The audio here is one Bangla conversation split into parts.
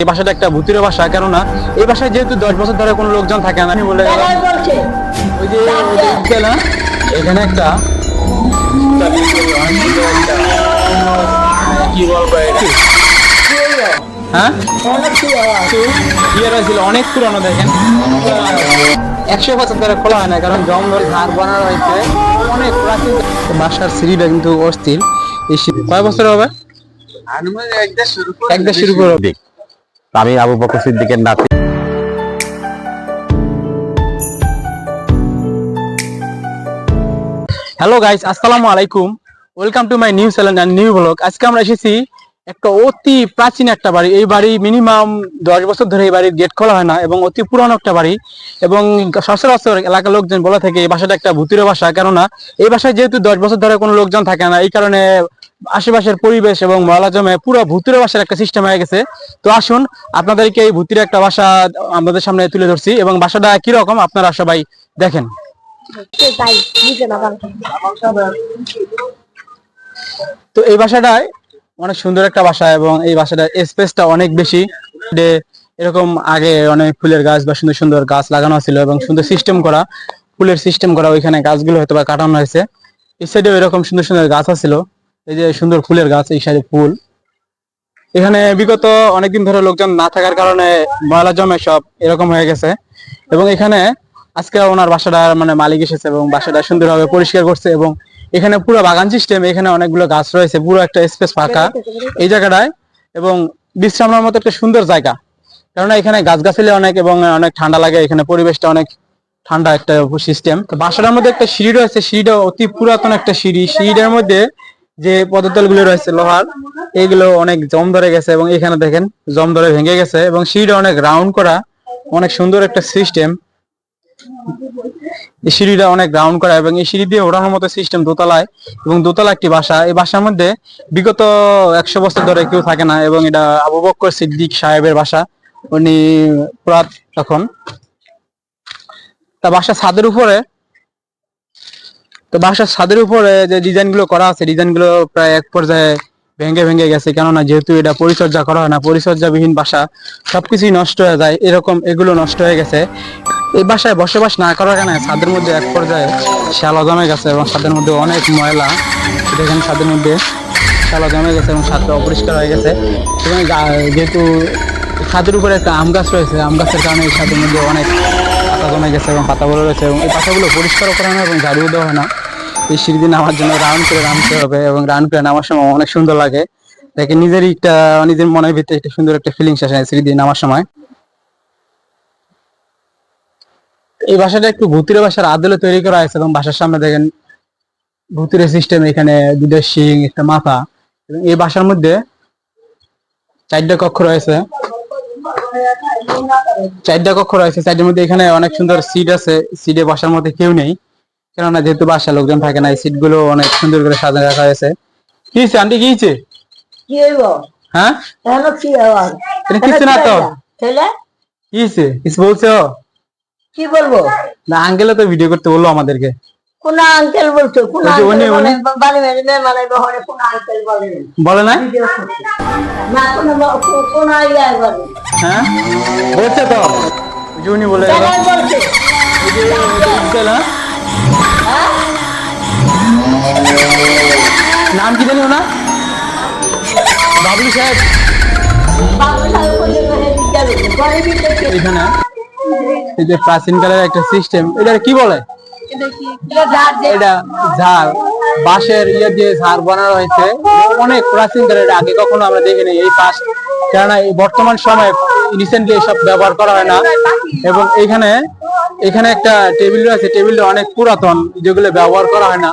এই বাসাটা একটা ভূতের বাসা, কেননা এই বাসায় যেহেতু 10 বছর ধরে কোনো লোকজন থাকে না, বলে ওই যে না এখানে একটা কি বলবো হ্যাঁ ছিল অনেক পুরানো, দেখেন 100 বছর ধরে খোলা হয় না, কারণ জঙ্গল ধার বানানো হয়েছে অনেক প্রাচীন। বাসার সিঁড়িটা কিন্তু অস্থির। এই কয় বছর হবে? একদম শুরু করে আমি আবু বকর সিদ্দিকের নাতি। হ্যালো গাইস, আসসালামু আলাইকুম, welcome to my new channel and new blog. আজকে আমরা এসেছি একটা অতি প্রাচীন একটা বাড়ি। এই বাড়ি মিনিমাম 10 বছর ধরে এই বাড়ির গেট খোলা হয় না এবং অতি পুরানো একটা বাড়ি। এবং সচরাচর এলাকার লোকজন বলে থাকে এই বাসাটা একটা ভূতের বাসা, কেননা এই বাসায় যেহেতু 10 বছর ধরে কোনো লোকজন থাকে না, এই কারণে আশেপাশের পরিবেশ এবং ময়লা জমে পুরো ভূতের বাসার একটা সিস্টেম হয়ে গেছে। তো আসুন আপনাদেরকে এই ভূতের একটা বাসা আমাদের সামনে তুলে ধরছি এবং বাসাটা কিরকম আপনারা সবাই দেখেন। তো এই বাসাটায় অনেক সুন্দর একটা বাসা এবং এই বাসাটার স্পেসটা অনেক বেশি। এরকম আগে অনেক ফুলের গাছ বা সুন্দর সুন্দর গাছ লাগানো ছিল এবং সুন্দর সিস্টেম করা, ফুলের সিস্টেম করা, ওইখানে গাছগুলো হয়তো বা কাটানো হয়েছে। এই সাইডেও এরকম সুন্দর সুন্দর গাছ ছিল, এই যে সুন্দর ফুলের গাছ, এই সাইডে ফুল। এখানে বিগত অনেকদিন ধরে লোকজন না থাকার কারণে ময়লা জমে সব এরকম হয়ে গেছে। এবং এখানে আজকে ওনার বাসাটার মালিক এসেছে এবং বাসাটা সুন্দরভাবে পরিষ্কার করছে এবং এখানে পুরো বাগান সিস্টেম, এখানে অনেকগুলো গাছ রয়েছে, পুরো একটা স্পেস ফাঁকা এই জায়গাটায় এবং বিশ্রাম নেওয়ার মতো একটা সুন্দর জায়গা। কেননা এখানে গাছগাছালি অনেক এবং অনেক ঠান্ডা লাগে, এখানে পরিবেশটা অনেক ঠান্ডা একটা সিস্টেম। তো বাসাটার মধ্যে একটা সিঁড়ি রয়েছে, সিঁড়িটা অতি পুরাতন একটা সিঁড়ি। সিঁড়িটার মধ্যে যে পদতল গুলো রয়েছে লোহার, এইগুলো অনেক জম ধরে গেছে এবং এখানে দেখেন জম ধরে ভেঙে গেছে এবং সিঁড়িটা অনেক রাউন্ড করা, অনেক সুন্দর একটা সিস্টেম। এই সিঁড়িটা অনেক রাউন্ড করা এবং এই সিঁড়ি দিয়ে ওঠানোর মতো সিস্টেম দোতলায় এবং দোতলা একটি বাসা। এই বাসার মধ্যে বিগত 100 বছর ধরে কেউ থাকে না এবং এটা আবু বকর সিদ্দিক সাহেবের বাসা, উনি পুরাত তখন। তা বাসার ছাদের উপরে যে ডিজাইন গুলো করা আছে, ডিজাইন গুলো প্রায় এক পর্যায়ে ভেঙে ভেঙে গেছে, কেননা যেহেতু এটা পরিচর্যা করা হয় না, পরিচর্যাবিহীন বাসা, সবকিছুই নষ্ট হয়ে যায়, এরকম এগুলো নষ্ট হয়ে গেছে। এই বাসায় বসবাস না করার কারণে ছাদের মধ্যে এক পর্যায়ে শ্যালো জমে গেছে এবং ছাদের মধ্যে অনেক ময়লা, দেখেন ছাদের মধ্যে শ্যালো জমে গেছে এবং ছাদটা অপরিষ্কার হয়ে গেছে। এবং যেহেতু ছাদের উপরে একটা আম গাছ রয়েছে, আম গাছের কারণে এই ছাদের মধ্যে অনেক পাতা জমে গেছে এবং পাতাগুলো রয়েছে এবং এই পাতাগুলো পরিষ্কারও করা হয় না এবং ঝাড়ু দেওয়া হয় না। এই সিঁড়ি দিয়ে নামার জন্য রাউন্ড করে নামতে হবে এবং রাউন্ড করে নামার সময় অনেক সুন্দর লাগে, দেখে নিজের মনের ভিতরে একটা সুন্দর একটা ফিলিংস আসে সিঁড়ি দিয়ে নামার সময়। এই বাসাটা একটু ভূতের বাসার আদলে তৈরি করা হয়েছে এবং বাসার সামনে দেখেন ভূতের সিস্টেম, এখানে দুটো শিং, একটা মাথা এবং এই বাসার মধ্যে 4টা কক্ষ রয়েছে। 4টার মধ্যে এখানে অনেক সুন্দর সিট আছে, সিটে বসার মধ্যে কেউ নেই, কেননা যেহেতু বাসার লোকজন থাকে না। এই সিট গুলো অনেক সুন্দর করে সাজানো রাখা হয়েছে। কি হয়েছে আন্টি, কি হয়েছে? হ্যাঁ কিছু না তো, কি হয়েছে কিছু বলছো? কি বলবো না আঙ্কেল তো ভিডিও করতে বললো আমাদেরকে। কোন আঙ্কেল বলছো? কোন আঙ্কেল বলে না? না কোন আইয়ার বলে? হ্যাঁ বলছে তো, উনি বলে বলছে নাম কি জানি না, বাবুল সাহেব। এখানে এই যে প্রাচীন কালের একটা সিস্টেম, এটা কি বলে? এটা ঝাড়, বাঁশের দিয়ে ঝাড় বানানো হয়েছে, অনেক প্রাচীন কালের, আগে কখনো আমরা দেখিনি এই পাশ, কেননা এই বর্তমান সময়ে রিসেন্টলি এসব ব্যবহার করা হয় না। এবং এখানে একটা টেবিল রয়েছে, টেবিলটা অনেক পুরাতন, যেগুলো ব্যবহার করা হয় না।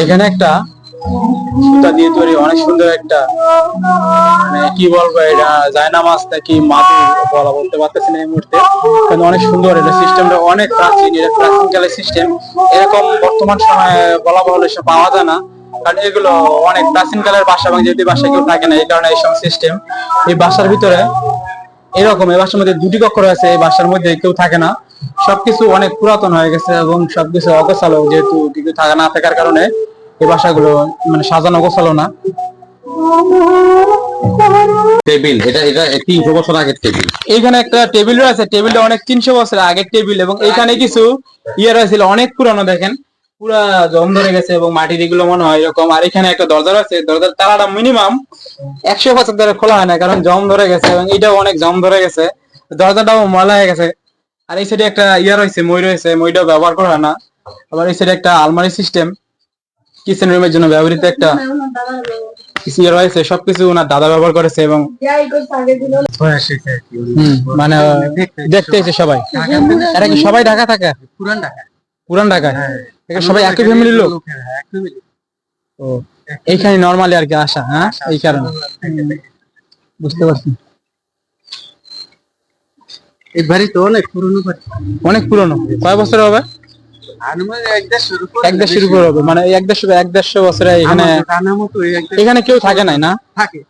এখানে একটা সুতা দিয়ে তৈরি অনেক সুন্দর একটা, কি বলবো, এটা জায়নামাজ নাকি মাটি বলতে পারতেছি না এই মুহূর্তে, কিন্তু অনেক সুন্দর। এটা সিস্টেমটা অনেক প্রাচীন, এটা প্রাচীন কালের সিস্টেম, এরকম বর্তমান সময়ে বলা বাহুল্য এসব পাওয়া যায় না, কারণ এগুলো অনেক প্রাচীন কালের বাসা এবং যেহেতু বাসায় কেউ থাকে না, এই কারণে এইসব সিস্টেম। এই বাসার ভিতরে এরকম এই বাসার মধ্যে দুটি কক্ষ রয়েছে, এই বাসার মধ্যে কেউ থাকে না, সবকিছু অনেক পুরাতন হয়ে গেছে এবং সবকিছু অগোছালো, যেহেতু কেউ থাকা না থাকার কারণে এই বাসাগুলো মানে সাজানো গোছালো না। টেবিল, এটা এটা 300 বছর আগের টেবিল। এইখানে একটা টেবিল রয়েছে, টেবিলটা অনেক 300 বছর আগের টেবিল এবং এইখানে কিছু ইয়ে রয়েছিল অনেক পুরানো, দেখেন পুরা জং ধরে গেছে এবং মাটির এগুলো মনে হয় এরকম। আর এখানে একটা দরজা রয়েছে, দরজার তালাটা মিনিমাম 100 বছর ধরে খোলা হয় না, কারণ জং ধরে গেছে এবং এটাও অনেক জং ধরে গেছে, দরজাটাও ময়লা হয়ে গেছে। আর এই সাইডে একটা ইয়ে রয়েছে, মই রয়েছে, মইটাও ব্যবহার করা হয় না। আবার এই সাইডে একটা আলমারি সিস্টেম, কিচেন রুমের জন্য ব্যবহৃত একটা কিছু ইয়ে রয়েছে, সবকিছু ওনার দাদা ব্যবহার করেছে এবং মানে দেখতে এসে সবাই। এরা কি সবাই ঢাকা থাকে? পুরান ঢাকায় এখানে সবাই একই ফ্যামিলির লোক? ও, এইখানে নরমালি আর কি আসা, হ্যাঁ এই কারণে বুঝতে পারছি। এই বাড়ি তো অনেক পুরনো বাড়ি, অনেক পুরনো, কয় বছর হবে? এক দেড় শুরু করে হবে, মানে এই এক দেড়শো বছরে এখানে এখানে কেউ থাকে নাই না? থাকে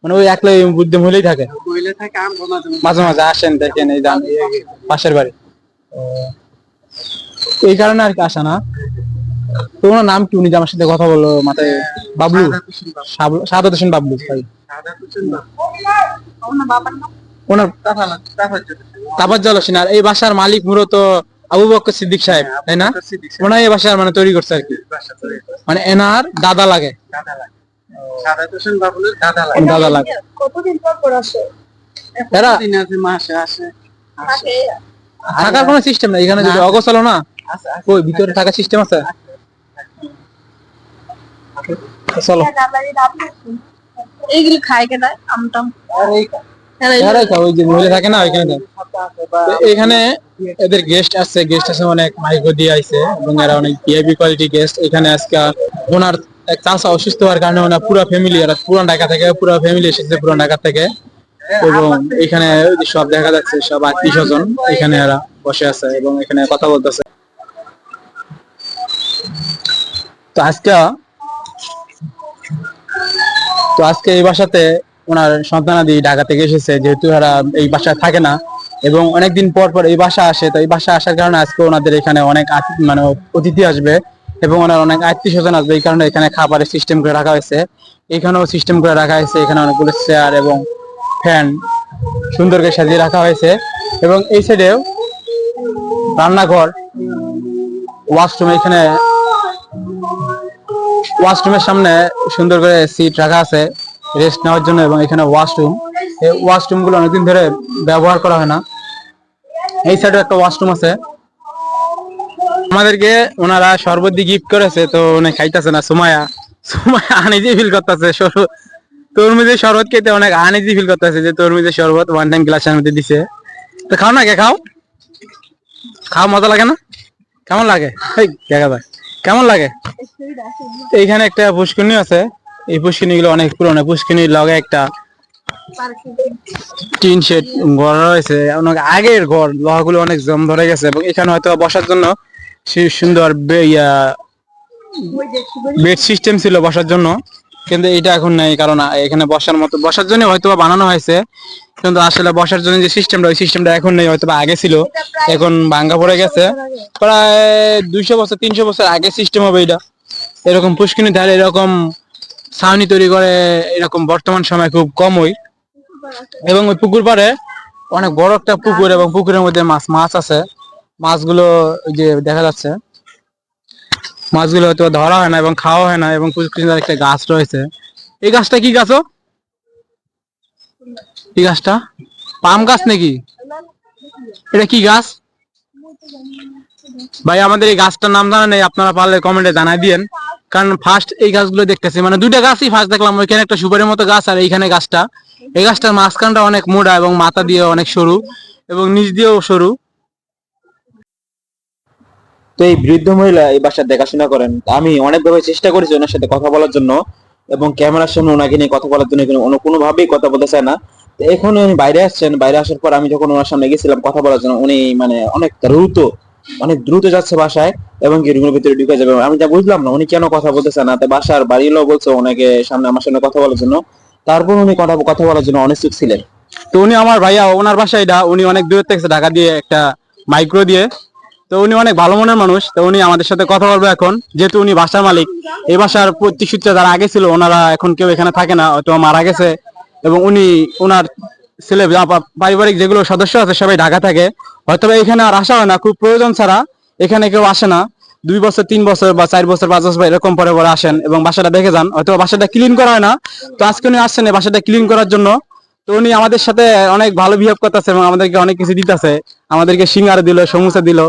মানে ওই একলাই বুদ্ধি হলেই থাকে, মহিলা থাকে, আমরা মাঝে মাঝে আসেন দেখেন এই পাশের বাড়ি। এই কারণে আর কি আসা না। তো ওনার নাম কি? উনি যে আমার সাথে কথা বললো মাথায়, বাবলু, সাদাত হোসেন বাবলু ভাই। ওনার তাফাজ্জল হোসেন। আর এই বাসার মালিক মূলত আবু বকর সিদ্দিক সাহেব, তাই না? ওনার এই বাসার মানে তৈরি করছে আর কি, মানে এনার দাদা লাগে, দাদা লাগে। কতদিন পর আসে? এরা মাসে আসে, থাকার কোনো সিস্টেম নাই এখানে, যদি অগোছালো না, ওই ভিতরে থাকার সিস্টেম আছে? চলো এইগুলো খায় কেন আমটাম? এরাই খায়, ওই যে মহিলা থাকে না ওইখানে থাকে। তো এখানে এদের গেস্ট আসছে, গেস্ট আছে অনেক, মাইকো দিয়ে আইছে এবং এরা অনেক ভিআইপি কোয়ালিটি গেস্ট। এখানে আজকে ওনার এক চাচা অসুস্থ হওয়ার কারণে ওনার পুরো ফ্যামিলি, এরা পুরান ঢাকা থেকে পুরো ফ্যামিলি এসেছে পুরান ঢাকা থেকে, এবং এখানে সব দেখা যাচ্ছে সব আত্মীয় স্বজন এখানে এরা বসে আছে এবং এখানে কথা বলতেছে। তো আজকে এই বাসাতে ওনার সন্তানাদি ঢাকা থেকে এসেছে, যেহেতু এরা এই বাসায় থাকে না এবং অনেকদিন পর পর এই বাসা আসে। তো এই বাসা আসার কারণে আজকে ওনাদের এখানে অনেক মানে অতিথি আসবে এবং ওনার অনেক আত্মীয় স্বজন আসবে, এই কারণে এখানে খাবারের সিস্টেম করে রাখা হয়েছে। এখানেও সিস্টেম করে রাখা হয়েছে, এখানে অনেকগুলো চেয়ার এবং ফ্যান সুন্দর করে সাজিয়ে রাখা হয়েছে এবং এই সাইডেও রান্নাঘর, ওয়াশরুম, এখানে ওয়াশরুমের সামনে সুন্দর করে সিট রাখা আছে রেস্ট নেওয়ার জন্য এবং এখানে ওয়াশরুম, এই ওয়াশরুম গুলো অনেকদিন ধরে ব্যবহার করা হয় না। এই সাইডে একটা ওয়াশরুম আছে। আমাদেরকে ওনারা শরবত দিয়ে গিফট করেছে, তো উনি খাইতেছে না, সুমায়া আনইজি ফিল করতেছে, তরমুজের শরবত খেতে অনেক আনইজি ফিল করতেছে, যে তরমুজের শরবত ওয়ান টাইম গ্লাসের মধ্যে দিছে। তো খাও না, কে খাও, মজা লাগে না? কেমন লাগে দেখা যায়, কেমন লাগে? এইখানে একটা পুষ্করিণী আছে, এই পুষ্করিণী গুলো অনেক পুরনো, পুষ্করিণীর লগে একটা টিন শেড ঘর রয়েছে, অনেক আগের ঘর, লোহাগুলো অনেক জং ধরে গেছে এবং এখানে হয়তো বসার জন্য সুন্দর বেড সিস্টেম ছিল বসার জন্য, কিন্তু এটা এখন নেই, কারণ এখানে বসার জন্য হয়তো বানানো হয়েছে, কিন্তু আসলে বসার জন্য যে সিস্টেমটা, ওই সিস্টেমটা এখন নেই, হয়তো আগে ছিল, এখন ভাঙ্গা পড়ে গেছে। প্রায় 200 বছর 300 বছর আগে সিস্টেম হবে এটা। এরকম পুষ্করিণী ধারে এরকম ছাউনি তৈরি করে এরকম বর্তমান সময় খুব কম হয়। এবং ওই পুকুর পাড়ে অনেক বড় একটা পুকুর এবং পুকুরের মধ্যে মাছ আছে, মাছগুলো ওই যে দেখা যাচ্ছে, মাছগুলো হয়তো ধরা হয় না এবং খাওয়া হয় না। এবং পুকুরের একটা গাছ রয়েছে, এই গাছটা কি গাছ? এই গাছটা পাম গাছ নাকি? এটা কি গাছ ভাই? আমাদের এই গাছটার নাম জানা নেই, আপনারা পারলে কমেন্টে জানাই দিয়েন, কারণ ফার্স্ট এই গাছগুলো দেখতেছি, মানে দুইটা গাছই ফার্স্ট দেখলাম, ওইখানে একটা সুপারির মতো গাছ আর এইখানে গাছটা। এই গাছটার মাঝখানটা অনেক মোটা এবং মাথা দিয়ে অনেক সরু এবং নিচ দিয়েও সরু। তো এই বৃদ্ধ মহিলা এই বাসার দেখাশোনা করেন। আমি অনেকভাবে চেষ্টা করেছি ওনার সাথে কথা বলার জন্য এবং ক্যামেরার সামনে ওনাকে নিয়ে কথা বলার জন্য, কিন্তু কোনোভাবেই কথা বলতে চায় না। তো এখন উনি বাইরে আসছেন, বাইরে আসার পর আমি যখন ওনার সামনে গেছিলাম কথা বলার জন্য, উনি মানে অনেক দ্রুত যাচ্ছে বাসায় এবং কি রুমের ভিতরে ঢুকে যাবে। আমি যা বুঝলাম না উনি কেন কথা বলতেছে না, তো বাসার বাড়ির লোক বলছে ওনাকে সামনে আমার সামনে কথা বলার জন্য, তারপর উনি কথা বলার জন্য অনিচ্ছুক ছিলেন। তো উনি আমার ভাইয়া, ওনার বাসা এটা, উনি অনেক দূর থেকে ঢাকা দিয়ে একটা মাইক্রো দিয়ে। তো উনি অনেক ভালো মনের মানুষ। তো উনি আমাদের সাথে কথা বলবে এখন, যেহেতু উনি বাসার মালিক। এই বাসার প্রত্যেক সূত্রে যারা আগে ছিল ওনারা এখন কেউ এখানে থাকে না, হয়তো মারা গেছে। এবং উনি ওনার ছেলে পারিবারিক যেগুলো সদস্য আছে সবাই ঢাকা থাকে, হয়তো এখানে আর আসা হয় না, খুব প্রয়োজন ছাড়া এখানে কেউ আসে না। 2 বছর 3 বছর বা 4 বছর 5 বছর এরকম পরে পরে আসেন এবং বাসাটা দেখে যান, হয়তো বাসাটা ক্লিন করা হয় না। তো আজকে উনি আসছেন এই বাসাটা ক্লিন করার জন্য। তো উনি আমাদের সাথে অনেক ভালো বিহেভ করতেছে এবং আমাদেরকে অনেক কিছু দিতেছে, আমাদেরকে সিঙ্গার দিল, সমুচা দিল।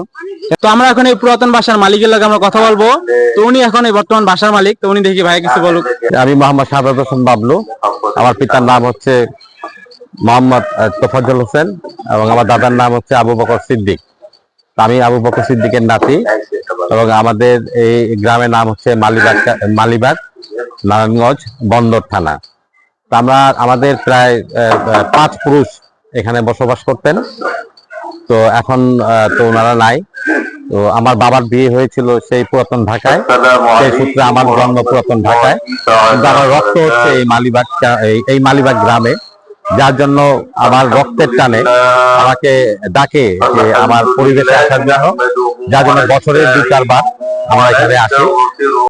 তো আমরা এখন এই পুরাতন বাসার মালিকের লাগে আমরা কথা বলবো। তো উনি এখন এই বর্তমান বাসার মালিক। তো উনি দেখি ভাই কিছু বলুক। আমি মোহাম্মদ শাহাদাত হোসেন বাবলু। আমার পিতার নাম হচ্ছে মোহাম্মদ তোফাজ্জল হোসেন এবং আমার দাদার নাম হচ্ছে আবু বকর সিদ্দিক। আমি আবু বকর সিদ্দিকের নাতি এবং আমাদের এই গ্রামের নাম হচ্ছে মালিবাগ, নারায়ণগঞ্জ বন্দর থানা। তো আমাদের প্রায় 5 পুরুষ এখানে বসবাস করতেন। তো এখন তো ওনারা নাই। তো আমার বাবার বিয়ে হয়েছিল সেই পুরাতন ঢাকায়, সেই সূত্রে আমার জন্ম পুরাতন ঢাকায়, কিন্তু আমার রক্ত হচ্ছে এই মালিবাগ গ্রামে, যার জন্য আমার রক্তের টানে আমাকে ডাকে যে আমার পরিবেশে আসার জন্য, যার জন্য বছরে 2-4 বার আমরা এখানে আসি।